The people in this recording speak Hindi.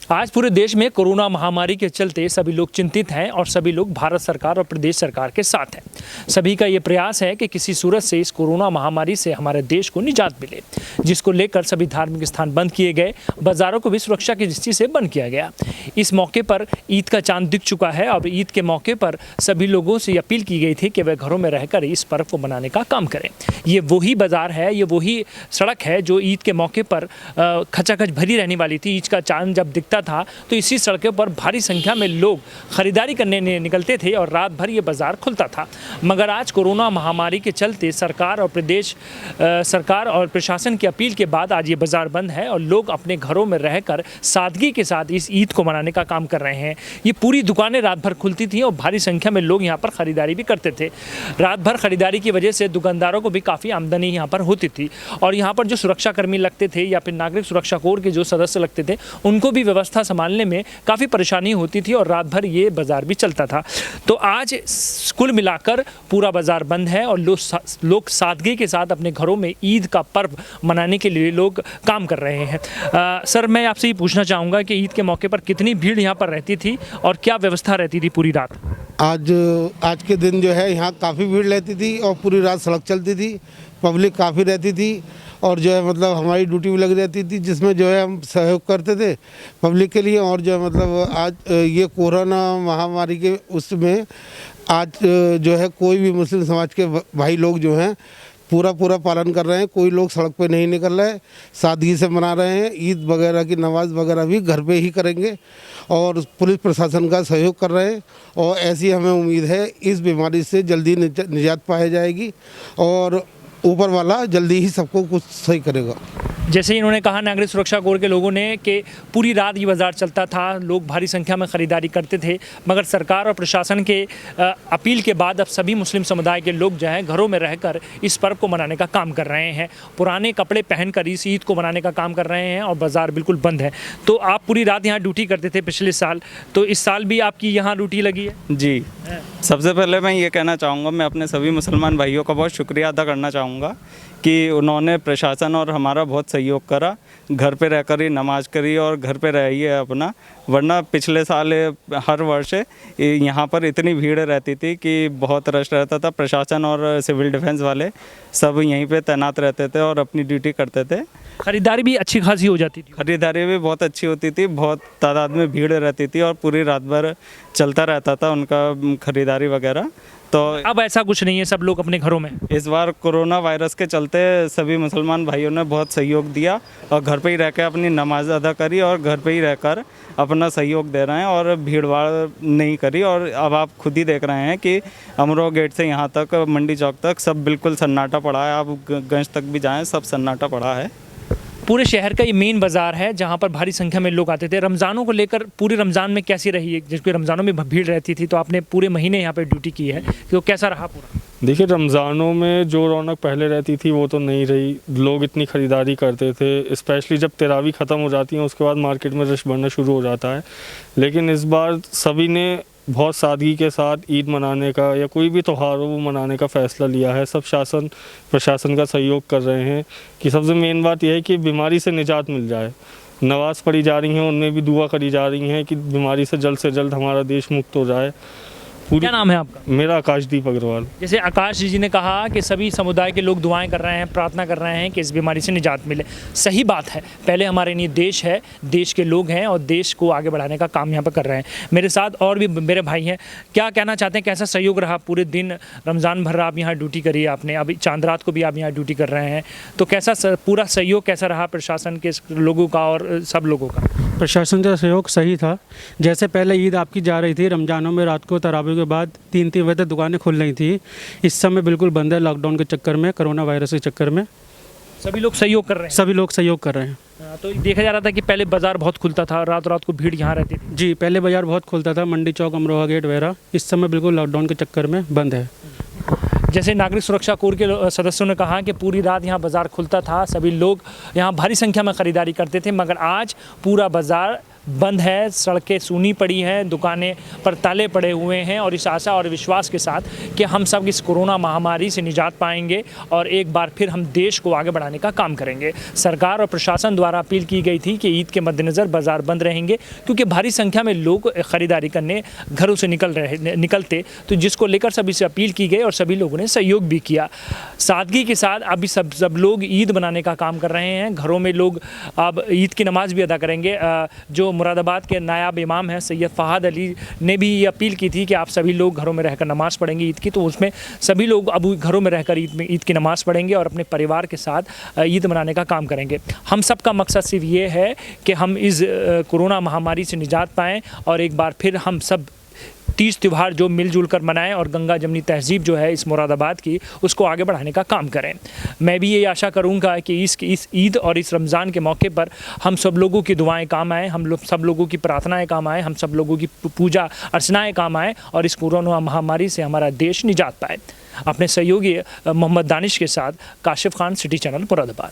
आज पूरे देश में कोरोना महामारी के चलते सभी लोग चिंतित हैं और सभी लोग भारत सरकार और प्रदेश सरकार के साथ हैं। सभी का ये प्रयास है कि किसी सूरत से इस कोरोना महामारी से हमारे देश को निजात मिले, जिसको लेकर सभी धार्मिक स्थान बंद किए गए, बाजारों को भी सुरक्षा की दृष्टि से बंद किया गया। इस मौके पर ईद का चांद दिख चुका है और ईद के मौके पर सभी लोगों से अपील की गई थी कि वे घरों में रहकर इस पर्व को मनाने का काम करें। ये वही बाजार है, ये वही सड़क है जो ईद के मौके पर खचाखच भरी रहने वाली थी। ईद का चांद जब दिखता था तो इसी सड़कों पर भारी संख्या में लोग खरीदारी करने निकलते थे और रात भर ये बाजार खुलता था। मगर आज कोरोना महामारी के चलते सरकार और प्रदेश सरकार और प्रशासन की अपील के बाद आज ये बाजार बंद है और लोग अपने घरों में रहकर सादगी के साथ इस ईद को मनाने का काम कर रहे हैं। ये पूरी दुकानें रात भर खुलती थी और भारी संख्या में लोग यहाँ पर खरीदारी भी करते थे। रात भर खरीदारी की वजह से दुकानदारों को भी काफ़ी आमदनी यहाँ पर होती थी और यहाँ पर जो सुरक्षाकर्मी लगते थे या फिर नागरिक सुरक्षा कोर के जो सदस्य लगते थे उनको भी व्यवस्था संभालने में काफ़ी परेशानी होती थी और रात भर ये बाजार भी चलता था। तो आज कुल मिलाकर पूरा बाजार बंद है और लोग सादगी के साथ अपने घरों में ईद का पर्व मनाने के लिए लोग काम कर रहे हैं। सर, मैं आपसे ये पूछना चाहूँगा कि ईद के मौके पर कितनी भीड़ यहाँ पर रहती थी और क्या व्यवस्था रहती थी पूरी रात? आज के दिन जो है यहाँ काफ़ी भीड़ रहती थी और पूरी रात सड़क चलती थी, पब्लिक काफ़ी रहती थी और जो है मतलब हमारी ड्यूटी भी लगी रहती थी जिसमें जो है हम सहयोग करते थे पब्लिक के लिए। और जो है मतलब आज ये कोरोना महामारी के उसमें आज जो है कोई भी मुस्लिम समाज के भाई लोग जो हैं पूरा पालन कर रहे हैं। कोई लोग सड़क पे नहीं निकल रहे, सादगी से मना रहे हैं। ईद वगैरह की नमाज वगैरह भी घर पे ही करेंगे और पुलिस प्रशासन का सहयोग कर रहे हैं और ऐसी हमें उम्मीद है इस बीमारी से जल्दी निजात पाई जाएगी और ऊपर वाला जल्दी ही सबको कुछ सही करेगा। जैसे इन्होंने कहा नागरिक सुरक्षा कोर के लोगों ने कि पूरी रात ये बाज़ार चलता था, लोग भारी संख्या में ख़रीदारी करते थे, मगर सरकार और प्रशासन के अपील के बाद अब सभी मुस्लिम समुदाय के लोग जो हैं घरों में रहकर इस पर्व को मनाने का काम कर रहे हैं। पुराने कपड़े पहनकर इस ईद को मनाने का काम कर रहे हैं और बाज़ार बिल्कुल बंद है। तो आप पूरी रात यहाँ ड्यूटी करते थे पिछले साल, तो इस साल भी आपकी यहाँ ड्यूटी लगी है? जी, सबसे पहले मैं ये कहना चाहूँगा, मैं अपने सभी मुसलमान भाइयों का बहुत शुक्रिया अदा करना चाहूँगा कि उन्होंने प्रशासन और हमारा बहुत सहयोग करा। घर पे रहकर ही नमाज करी और घर पे रहिए अपना, वरना पिछले साल हर वर्ष यहाँ पर इतनी भीड़ रहती थी कि बहुत रश रहता था। प्रशासन और सिविल डिफेंस वाले सब यहीं पे तैनात रहते थे और अपनी ड्यूटी करते थे। ख़रीदारी भी अच्छी खासी हो जाती थी? खरीदारी भी बहुत अच्छी होती थी, बहुत तादाद में भीड़ रहती थी और पूरी रात भर चलता रहता था उनका खरीदारी वगैरह। तो अब ऐसा कुछ नहीं है, सब लोग अपने घरों में? इस बार कोरोना वायरस के चलते सभी मुसलमान भाइयों ने बहुत सहयोग दिया और घर पे ही रह कर अपनी नमाज अदा करी और घर पे ही रहकर अपना सहयोग दे रहे हैं और भीड़ भाड़ नहीं करी। और अब आप खुद ही देख रहे हैं कि अमरोह गेट से यहाँ तक मंडी चौक तक सब बिल्कुल सन्नाटा पड़ा है। आप गंज तक भी जाएँ, सब सन्नाटा पड़ा है। पूरे शहर का ये मेन बाज़ार है जहाँ पर भारी संख्या में लोग आते थे। रमज़ानों को लेकर पूरे रमज़ान में कैसी रही है? जिसके रमज़ानों में भीड़ रहती थी, तो आपने पूरे महीने यहाँ पे ड्यूटी की है, तो कैसा रहा पूरा? देखिए, रमज़ानों में जो रौनक पहले रहती थी वो तो नहीं रही। लोग इतनी ख़रीदारी करते थे, स्पेशली जब तरावी ख़त्म हो जाती है उसके बाद मार्केट में रश बढ़ना शुरू हो जाता है। लेकिन इस बार सभी ने बहुत सादगी के साथ ईद मनाने का या कोई भी त्यौहार हो वो मनाने का फ़ैसला लिया है। सब शासन प्रशासन का सहयोग कर रहे हैं कि सबसे मेन बात यह है कि बीमारी से निजात मिल जाए। नमाज़ पढ़ी जा रही हैं, उनमें भी दुआ करी जा रही हैं कि बीमारी से जल्द हमारा देश मुक्त हो जाए। क्या नाम है आपका? मेरा आकाशदीप अग्रवाल। जैसे आकाश जी ने कहा कि सभी समुदाय के लोग दुआएं कर रहे हैं, प्रार्थना कर रहे हैं कि इस बीमारी से निजात मिले। सही बात है, पहले हमारे लिए देश है, देश के लोग हैं और देश को आगे बढ़ाने का काम यहाँ पर कर रहे हैं। मेरे साथ और भी मेरे भाई हैं, क्या कहना चाहते हैं? कैसा सहयोग रहा पूरे दिन? रमज़ान भर आप यहाँ ड्यूटी करी आपने, अभी चांद रात को भी आप यहाँ ड्यूटी कर रहे हैं, तो कैसा पूरा सहयोग कैसा रहा प्रशासन के लोगों का और सब लोगों का? प्रशासन का सहयोग सही था। जैसे पहले ईद आपकी जा रही थी, रमज़ानों में रात को तरावी के बाद 3-3 बजे तक दुकानें खुल रही थी। इस समय बिल्कुल बंद है, लॉकडाउन के चक्कर में, कोरोना वायरस के चक्कर में। सभी लोग सहयोग कर रहे हैं? सभी लोग सहयोग कर रहे हैं। तो देखा जा रहा था कि पहले बाज़ार बहुत खुलता था, रात रात को भीड़ यहाँ रहती थी? जी, पहले बाज़ार बहुत खुलता था, मंडी चौक, अमरोहा गेट वगैरह। इस समय बिल्कुल लॉकडाउन के चक्कर में बंद है। जैसे नागरिक सुरक्षा कोर के सदस्यों ने कहा कि पूरी रात यहाँ बाज़ार खुलता था, सभी लोग यहाँ भारी संख्या में ख़रीदारी करते थे, मगर आज पूरा बाज़ार बंद है, सड़कें सूनी पड़ी हैं, दुकानें पर ताले पड़े हुए हैं और इस आशा और विश्वास के साथ कि हम सब इस कोरोना महामारी से निजात पाएंगे और एक बार फिर हम देश को आगे बढ़ाने का काम करेंगे। सरकार और प्रशासन द्वारा अपील की गई थी कि ईद के मद्देनज़र बाज़ार बंद रहेंगे क्योंकि भारी संख्या में लोग ख़रीदारी करने घरों से निकलते, तो जिसको लेकर सभी से अपील की गई और सभी लोगों ने सहयोग भी किया। सादगी के साथ अभी सब लोग ईद मनाने का काम कर रहे हैं। घरों में लोग अब ईद की नमाज़ भी अदा करेंगे। जो मुरादाबाद के नायाब इमाम हैं सैयद फ़हाद अली ने भी ये अपील की थी कि आप सभी लोग घरों में रहकर नमाज़ पढ़ेंगे ईद की, तो उसमें सभी लोग अब घरों में रहकर ईद की नमाज़ पढ़ेंगे और अपने परिवार के साथ ईद मनाने का काम करेंगे। हम सब का मकसद सिर्फ ये है कि हम इस कोरोना महामारी से निजात पाएँ और एक बार फिर हम सब तीज त्यौहार जो मिलजुल कर मनाएं और गंगा जमनी तहजीब जो है इस मुरादाबाद की, उसको आगे बढ़ाने का काम करें। मैं भी ये आशा करूंगा कि इस ईद और इस रमज़ान के मौके पर हम सब लोगों की दुआएं काम आएँ, हम लोग सब लोगों की प्रार्थनाएं काम आएँ, हम सब लोगों की पूजा अर्चनाएं काम आएँ और इस कोरोना महामारी से हमारा देश निजात पाए। अपने सहयोगी मोहम्मद दानिश के साथ काशिफ खान, सिटी चैनल मुरादाबाद।